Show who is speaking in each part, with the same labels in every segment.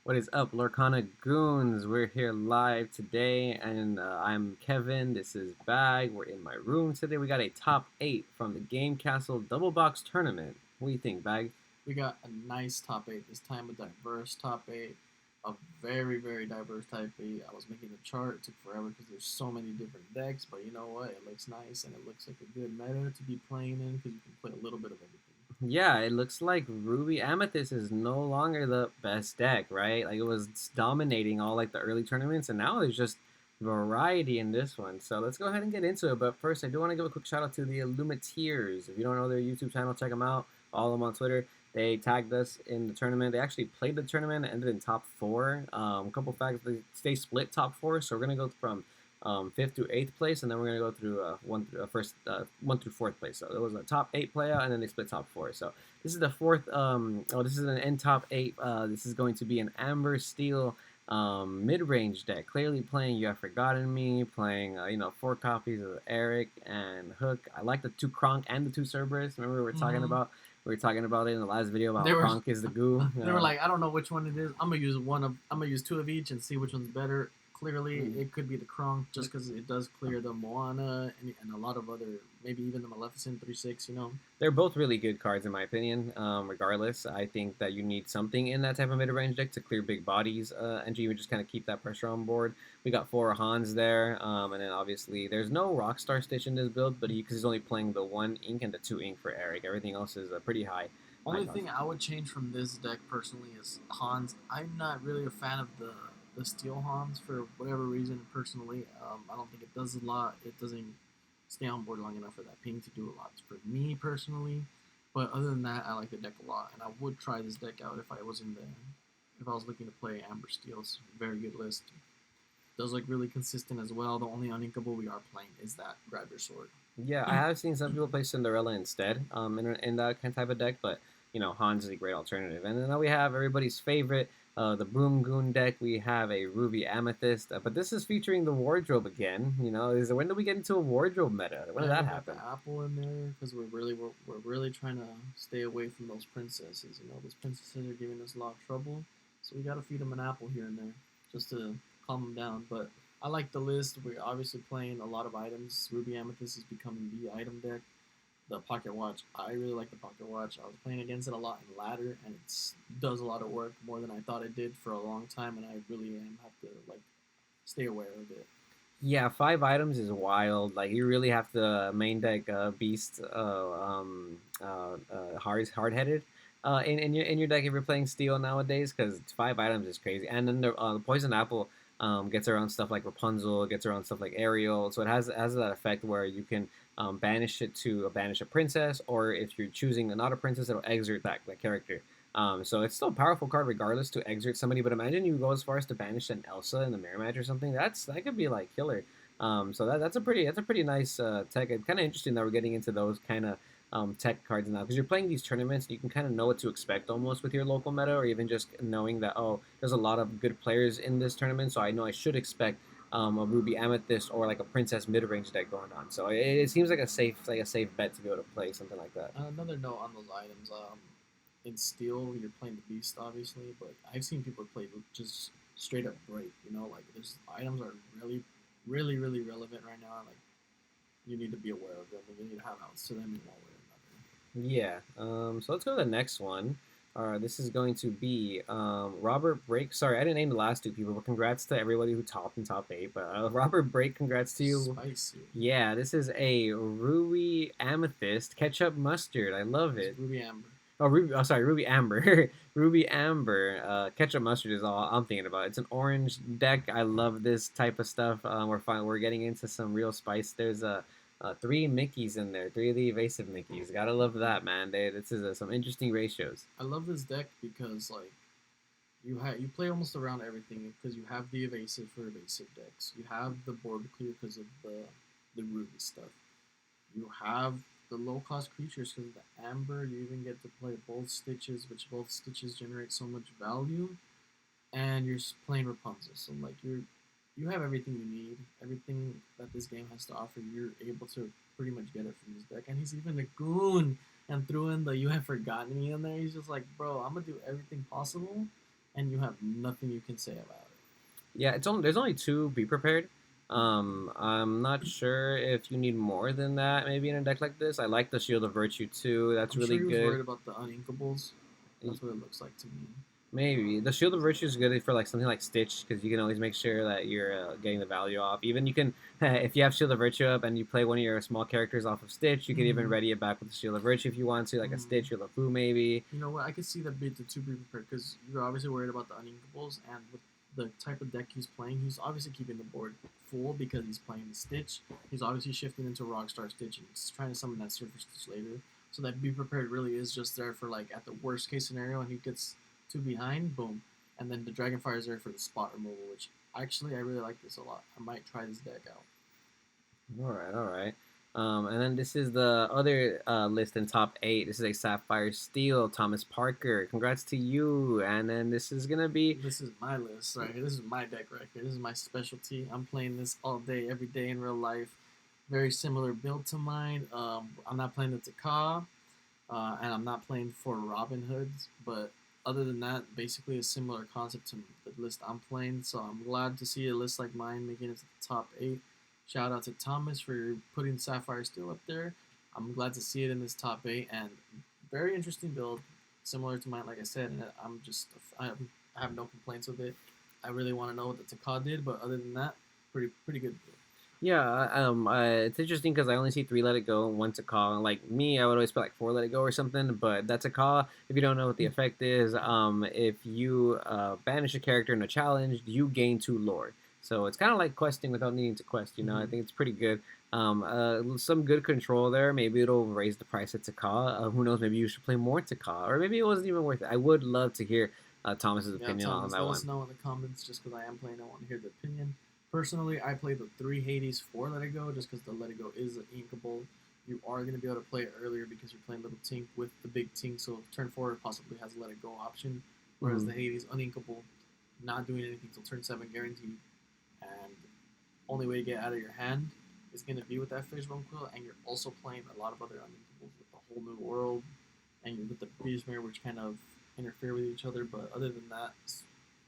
Speaker 1: What is up, Lorcana Goons? We're here live today, and I'm Kevin. This is Bag. We're in my room today. We got a top 8 from the Game Castle Double Box Tournament. What do you think, Bag?
Speaker 2: We got a nice top 8 this time, a diverse top 8, a very diverse type 8. I was making a chart, it took forever because there's so many different decks, but you know what? It looks nice and it looks like a good meta to be playing in because you can play a little bit of everything.
Speaker 1: Yeah, it looks like Ruby Amethyst is no longer the best deck, right? Like it was dominating all like the early tournaments, and now there's just variety in this one. So let's go ahead and get into it. But first, I do want to give a quick shout out to the Illumineers. If you don't know their YouTube channel, check them out. Follow them on Twitter. They tagged us in the tournament. They actually played the tournament and ended in top four. A couple facts: they split top four, so we're gonna go from fifth to eighth place, and then we're gonna go through one through fourth place. So there was a top eight playout, and then they split top four. So this is the fourth. This is an end top eight. This is going to be an Amber Steel mid-range deck. Clearly playing You Have Forgotten Me, playing four copies of Eric and Hook. I like the two Kronk and the two Cerberus. Remember we were talking about it in the last video about Kronk is the goo.
Speaker 2: They were like, I don't know which one it is. I'm gonna use two of each and see which one's better. Clearly, it could be the Kronk just because it does clear the Moana and a lot of other, maybe even the Maleficent 3/6.
Speaker 1: They're both really good cards in my opinion. Regardless, I think that you need something in that type of mid-range deck to clear big bodies, and you would just kind of keep that pressure on board. We got four Hans there, and then obviously there's no Rockstar Stitch in this build, but because he's only playing the one ink and the two ink for Eric, everything else is pretty high.
Speaker 2: Only thing I would change from this deck personally is Hans. I'm not really a fan of the Steel Hans for whatever reason. Personally, I don't think it does a lot. It doesn't stay on board long enough for that ping to do a lot for me personally. But other than that, I like the deck a lot, and I would try this deck out if I was if I was looking to play Amber Steel's very good list. Does look really consistent as well. The only uninkable we are playing is that Grab Your Sword.
Speaker 1: Yeah, I have seen some people play Cinderella instead, in that kind of type of deck, but Hans is a great alternative. And then we have everybody's favorite, the Boom Goon deck. We have a Ruby Amethyst, but this is featuring the wardrobe again. When do we get into a wardrobe meta? When did that happen?
Speaker 2: The apple in there because we're really trying to stay away from those princesses. Those princesses are giving us a lot of trouble, so we got to feed them an apple here and there just to calm them down. But I like the list. We're obviously playing a lot of items. Ruby Amethyst is becoming the item deck. The Pocket Watch, I really like the Pocket Watch. I was playing against it a lot in ladder, and it does a lot of work, more than I thought it did for a long time, and I really have to stay aware of it.
Speaker 1: Yeah, 5 items is wild. Like you really have to main deck Beast, hard headed. In your deck if you're playing Steel nowadays, because 5 items is crazy. And then the Poison Apple gets around stuff like Rapunzel, gets around stuff like Ariel. So it has that effect where you can banish it to banish a princess, or if you're choosing not a princess, it'll exert that character. So it's still a powerful card regardless to exert somebody. But imagine you go as far as to banish an Elsa in the mirror match or something. That could be like killer. So that's a pretty nice tech. It's kind of interesting that we're getting into those kind of tech cards now, because you're playing these tournaments and you can kind of know what to expect almost with your local meta, or even just knowing that, oh, there's a lot of good players in this tournament, so I know I should expect a Ruby Amethyst or like a Princess mid-range deck going on. So it seems like a safe bet to be able to play something like that.
Speaker 2: Another note on those items. In Steel, you're playing the Beast, obviously, but I've seen people play just straight up break. These items are really relevant right now. Like, you need to be aware of them, and you need to have outs to them in one way or
Speaker 1: another. Yeah. So let's go to the next one. This is going to be Robert Break. Sorry, I didn't name the last two people, but congrats to everybody who topped in top 8. But Robert Break, congrats to you.
Speaker 2: Spicy.
Speaker 1: Yeah, this is a Ruby Amethyst ketchup mustard. I love it.
Speaker 2: It's Ruby Amber.
Speaker 1: Sorry, Ruby Amber. Ruby Amber. Ketchup mustard is all I'm thinking about. It's an orange deck. I love this type of stuff. We're getting into some real spice. There's 3 Mickeys in there, 3 of the evasive Mickeys. Gotta love that, man. This is some interesting ratios.
Speaker 2: I love this deck because you play almost around everything, because you have the evasive for evasive decks. You have the board clear because of the Ruby stuff. You have the low-cost creatures because of the Amber. You even get to play both Stitches, which both Stitches generate so much value. And you're playing Rapunzel, so you have everything you need. Everything that this game has to offer, you're able to pretty much get it from this deck. And he's even a goon and threw in the You Have Forgotten Me in there. He's just like, bro, I'm going to do everything possible. and you have nothing you can say about it.
Speaker 1: Yeah, there's only two. Be prepared. I'm not sure if you need more than that. Maybe in a deck like this, I like the Shield of Virtue too. That's
Speaker 2: I'm
Speaker 1: really
Speaker 2: sure he was
Speaker 1: good.
Speaker 2: worried about the uninkables. That's what it looks like to me.
Speaker 1: Maybe the Shield of Virtue is good for like something like Stitch because you can always make sure that you're getting the value off. Even you can, if you have Shield of Virtue up and you play one of your small characters off of Stitch, you can even ready it back with the Shield of Virtue if you want to, like a Stitch or LeFou maybe.
Speaker 2: You know what? I could see that beat the two be prepared because you're obviously worried about the uninkables, and with the type of deck he's playing, he's obviously keeping the board full because he's playing the Stitch. He's obviously shifting into Rockstar Stitch and he's trying to summon that Surfer Stitch later. So that be prepared really is just there for like at the worst case scenario, and he gets two behind, boom, and then the Dragonfire is there for the spot removal, which actually I really like this a lot. I might try this deck out.
Speaker 1: All right, all right. And then this is the other list in top 8. This is a Sapphire Steel, Thomas Parker. Congrats to you. And then this is gonna be.
Speaker 2: This is my list right here. This is my deck right here. This is my specialty. I'm playing this all day, every day in real life. Very similar build to mine. I'm not playing the TCG, and I'm not playing for Robin Hoods, but other than that, basically a similar concept to the list I'm playing. So I'm glad to see a list like mine making it to the top 8. Shout out to Thomas for putting Sapphire Steel up there. I'm glad to see it in this top 8, and very interesting build, similar to mine, like I said. And I have no complaints with it. I really want to know what the TCG did, but other than that, pretty good build.
Speaker 1: Yeah, it's interesting because I only see 3 Let It Go, 1 TCG. Like me, I would always put like 4 Let It Go or something. But that's a call. If you don't know what the effect is, if you banish a character in a challenge, you gain 2 lore. So it's kind of like questing without needing to quest. You know, I think it's pretty good. Some good control there. Maybe it'll raise the price of TCG. Who knows? Maybe you should play more TCG, or maybe it wasn't even worth it. I would love to hear Thomas's opinion
Speaker 2: Thomas,
Speaker 1: on that
Speaker 2: let
Speaker 1: one.
Speaker 2: us know in the comments. Just because I am playing, I want to hear the opinion. Personally, I played the 3 Hades 4 Let It Go just because the Let It Go is an inkable. You are going to be able to play it earlier because you're playing Little Tink with the Big Tink, so turn 4 possibly has a Let It Go option, whereas the Hades uninkable, not doing anything till turn 7 guaranteed, and only way to get out of your hand is going to be with that Fishbone Quill, and you're also playing a lot of other uninkables with the Whole New World, and you're with the Beastmare, which kind of interfere with each other, but other than that, it's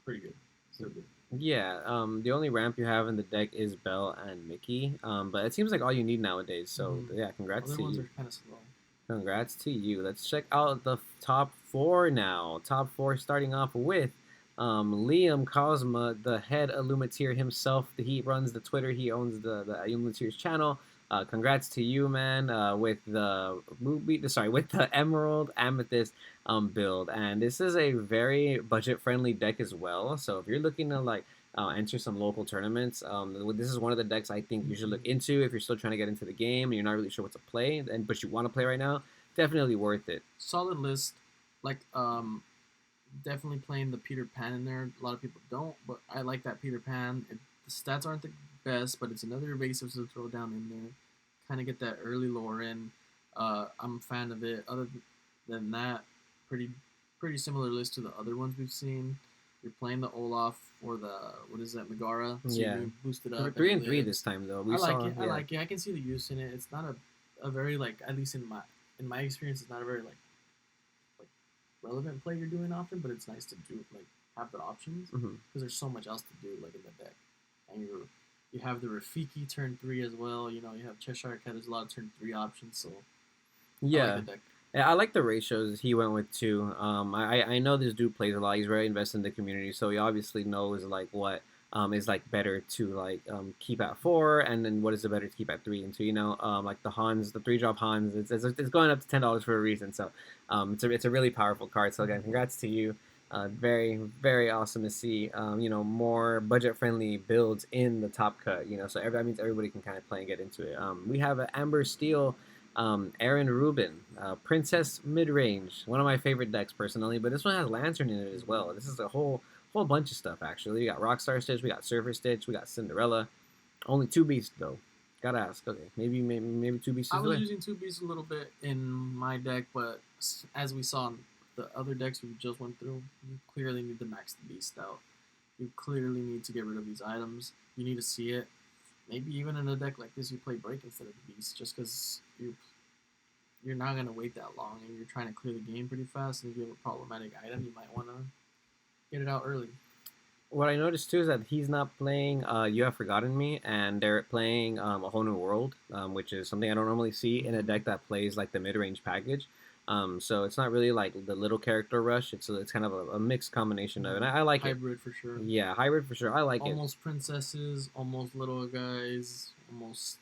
Speaker 2: pretty good. Still good.
Speaker 1: Yeah, the only ramp you have in the deck is Belle and Mickey, but it seems like all you need nowadays. So yeah, congrats
Speaker 2: Other
Speaker 1: to
Speaker 2: ones
Speaker 1: you.
Speaker 2: are kind of slow.
Speaker 1: Congrats to you. Let's check out the top 4 now. Top 4 starting off with Liam Cosma, the head Illuminateer himself. He runs the Twitter. He owns the Illuminateer's channel. Congrats to you, man, with the with the Emerald Amethyst build. And this is a very budget-friendly deck as well. So if you're looking to like enter some local tournaments, this is one of the decks I think you should look into if you're still trying to get into the game and you're not really sure what to play, but you want to play right now. Definitely worth it.
Speaker 2: Solid list. Like definitely playing the Peter Pan in there. A lot of people don't, but I like that Peter Pan. The stats aren't the best, but it's another evasive to throw down in there. Kind of get that early lore in. I'm a fan of it. Other than that, pretty similar list to the other ones we've seen. You're playing the Olaf or the what is that Megara? So
Speaker 1: Yeah,
Speaker 2: you boost it up.
Speaker 1: 3-3 this time though.
Speaker 2: I like it. I like it. I can see the use in it. It's not a very like, at least in my experience, it's not a very like relevant play you're doing often, but it's nice to do like have the options because there's so much else to do like in the deck, and you have the Rafiki turn 3 as well. You know, you have Cheshire Cat. There's a lot of turn 3 options, so
Speaker 1: yeah.
Speaker 2: I like the deck.
Speaker 1: Yeah, I like the ratios he went with too. I know this dude plays a lot. He's very invested in the community, so he obviously knows like what is like better to like keep at 4, and then what is it better to keep at 3 and 2. You know, like the Hans, the 3-drop Hans, it's going up to $10 for a reason. So it's a really powerful card. So again, congrats to you. Very very awesome to see. You know, more budget friendly builds in the top cut. You know, so that means everybody can kind of play and get into it. We have an Amber Steel. Aaron Rubin, Princess Midrange, one of my favorite decks personally, but this one has Lantern in it as well. This is a whole bunch of stuff actually. We got Rockstar Stitch, we got Surfer Stitch, we got Cinderella. Only 2 beasts though. Gotta ask. Okay, maybe 2 beasts.
Speaker 2: I was using 2 beasts a little bit in my deck, but as we saw in the other decks we just went through, you clearly need to max the beast out. You clearly need to get rid of these items. You need to see it. Maybe even in a deck like this, you play Break instead of the Beast, just because you're not gonna wait that long, and you're trying to clear the game pretty fast. And if you have a problematic item, you might wanna Get it out early.
Speaker 1: What I noticed too is that he's not playing You Have Forgotten Me, and they're playing A Whole New World, which is something I don't normally see in a
Speaker 2: Mm-hmm.
Speaker 1: deck that plays like the mid range package. So it's not really like the little character rush. It's kind of a mixed combination of it. And
Speaker 2: Mm-hmm.
Speaker 1: I like it.
Speaker 2: Hybrid for sure.
Speaker 1: Yeah, hybrid for sure. I like it.
Speaker 2: Almost princesses, almost little guys, almost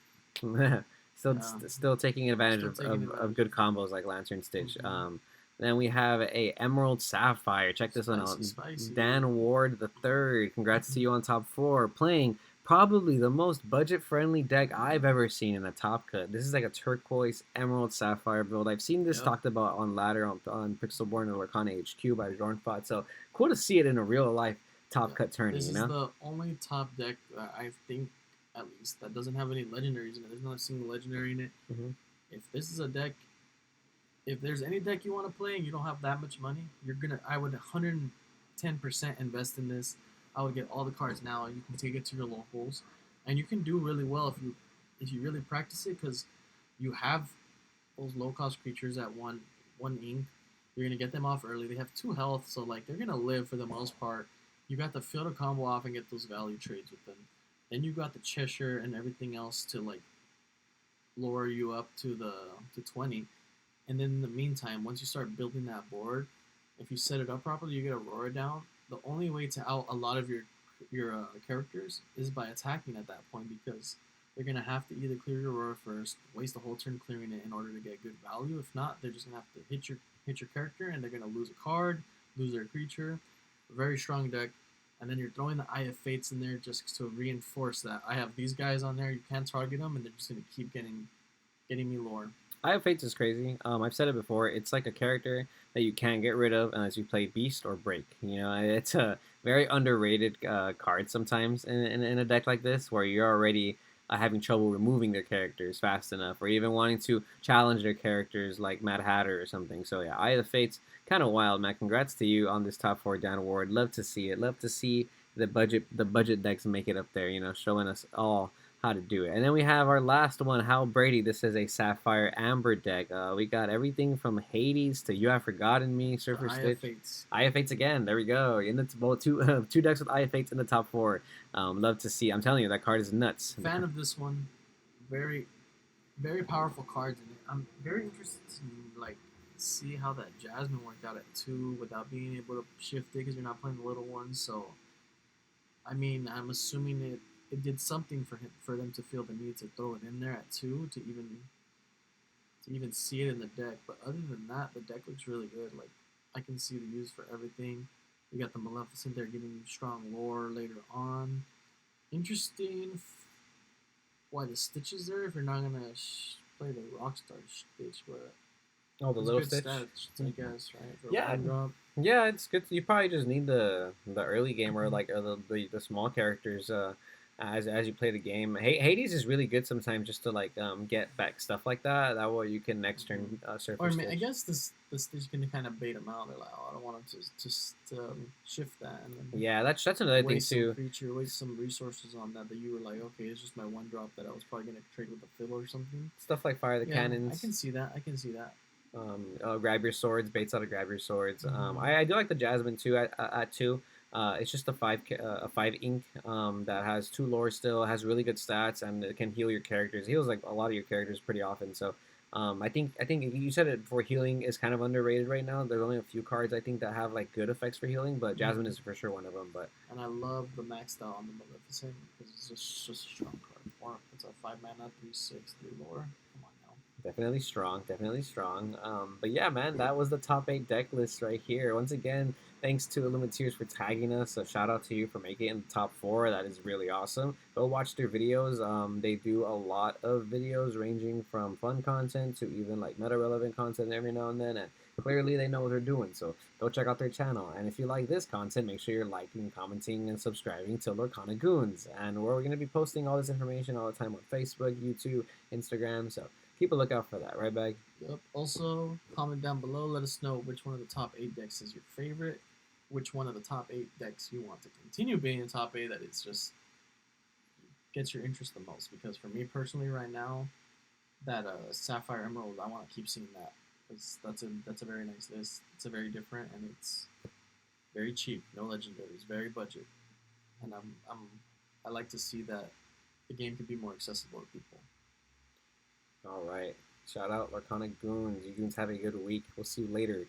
Speaker 1: still
Speaker 2: yeah.
Speaker 1: still taking advantage
Speaker 2: Still taking
Speaker 1: of
Speaker 2: advantage
Speaker 1: good
Speaker 2: of it.
Speaker 1: combos like Lantern Stitch.
Speaker 2: Mm-hmm.
Speaker 1: Then we have a Emerald Sapphire. Check this one out.
Speaker 2: Spicy, spicy.
Speaker 1: Dan Ward the third. Congrats to you on top four. Playing probably the most budget friendly deck I've ever seen in a top cut. This is like a turquoise Emerald Sapphire build. I've seen this
Speaker 2: Yep.
Speaker 1: talked about on ladder on Pixelborn and Lorcana HQ by Dornfot. So cool to see it in a real life top
Speaker 2: Yep.
Speaker 1: cut tourney.
Speaker 2: This
Speaker 1: You
Speaker 2: is
Speaker 1: know.
Speaker 2: the only top deck that I think, at least, that doesn't have any legendaries in it. There's not a single legendary in it.
Speaker 1: Mm-hmm.
Speaker 2: If this is a deck, if there's any deck you want to play and you don't have that much money, I would 110% invest in this. I would get all the cards now. You can take it to your locals, and you can do really well if you really practice it, because you have those low cost creatures at one ink. You're gonna get them off early. They have 2 health, so like they're gonna live for the most part. You got the field to combo off and get those value trades with them. Then you got the Cheshire and everything else to like lower you up to 20. And then in the meantime, once you start building that board, if you set it up properly, you get Aurora down. The only way to out a lot of your characters is by attacking at that point, because they're gonna have to either clear your Aurora first, waste the whole turn clearing it in order to get good value. If not, they're just gonna have to hit your character, and they're gonna lose a card, lose their creature. A very strong deck. And then you're throwing the Eye of Fates in there just to reinforce that I have these guys on there. You can't target them, and they're just gonna keep getting me lore.
Speaker 1: I have Fates is crazy. I've said it before. It's like a character that you can't get rid of unless you play Beast or Break. You know, it's a very underrated card sometimes in a deck like this, where you're already having trouble removing their characters fast enough, or even wanting to challenge their characters like Mad Hatter or something. So yeah, Eye of the Fates, kind of wild, man. Congrats to you on this top four down award. Love to see it. Love to see the budget decks make it up there. You know, showing us all how to do it. And then we have our last one, Hal Brady. This is a Sapphire Amber deck. We got everything from Hades to You Have Forgotten Me,
Speaker 2: The
Speaker 1: Surfer
Speaker 2: Eye of
Speaker 1: Stitch,
Speaker 2: Fates.
Speaker 1: Eye of Fates again. There we go. In the well, two decks with Eye of Fates in the top four. Love to see. I'm telling you, that card is nuts.
Speaker 2: Fan of this one. Very, very powerful cards in it. I'm very interested to like see how that Jasmine worked out at 2 without being able to shift it because you're not playing the little ones. So, I mean, I'm assuming it did something for them to feel the need to throw it in there at 2 to even see it in the deck. But other than that, the deck looks really good. Like, I can see the use for everything. You got the Maleficent there giving you strong lore later on. Interesting why the Stitch is there if you're not gonna play the Rockstar Stitch, but
Speaker 1: Oh, the
Speaker 2: it's
Speaker 1: little
Speaker 2: good
Speaker 1: Stitch.
Speaker 2: stats, I guess, right? For
Speaker 1: Yeah,
Speaker 2: one drop.
Speaker 1: yeah, it's good. You probably just need the early game or like the small characters as you play the game. Hades is really good sometimes just to like get back stuff like that. That way you can next
Speaker 2: Mm-hmm.
Speaker 1: turn Surfer
Speaker 2: Or I
Speaker 1: Stitch.
Speaker 2: guess the Stitch can kind of bait them out. They're like, oh, I don't want them to just shift that and then
Speaker 1: Yeah, that's another thing
Speaker 2: waste some
Speaker 1: too.
Speaker 2: creature, waste some resources on that you were like, okay, it's just my one drop that I was probably gonna trade with the fiddle or something.
Speaker 1: Stuff like fire the
Speaker 2: Yeah,
Speaker 1: cannons.
Speaker 2: I can see that. I can see that.
Speaker 1: Grab your swords, baits out of grab your swords.
Speaker 2: Mm-hmm.
Speaker 1: I do like the Jasmine too at 2. It's just a 5 ink that has 2 lore still, has really good stats, and it can heal your characters. It heals like a lot of your characters pretty often. So I think you said it before. Healing is kind of underrated right now. There's only a few cards I think that have like good effects for healing, but Jasmine is for sure one of them. But
Speaker 2: And I love the maxed out on the Maleficent because it's just a strong card. It's a 5 mana, 3/6, 3 lore. Come on now.
Speaker 1: definitely strong, definitely strong. But yeah, man, that was the top 8 deck list right here. Once again, thanks to Illuminators for tagging us. A shout out to you for making it in the top 4. That is really awesome. Go watch their videos. They do a lot of videos ranging from fun content to even like meta relevant content every now and then. And clearly they know what they're doing. So go check out their channel. And if you like this content, make sure you're liking, commenting, and subscribing to Lorcana Goons. And we're going to be posting all this information all the time on Facebook, YouTube, Instagram. So keep a lookout for that, right, Bag?
Speaker 2: Yep. Also, comment down below. Let us know which one of the top 8 decks is your favorite. Which one of the top 8 decks you want to continue being in top 8 that it's just gets your interest the most. Because for me personally, right now, that Sapphire Emerald, I want to keep seeing that. That's a very nice list. It's a very different, and it's very cheap, no legendaries, very budget, and I like to see that the game could be more accessible to people.
Speaker 1: All right. Shout out Lorcana Goons. You goons have a good week. We'll see you later.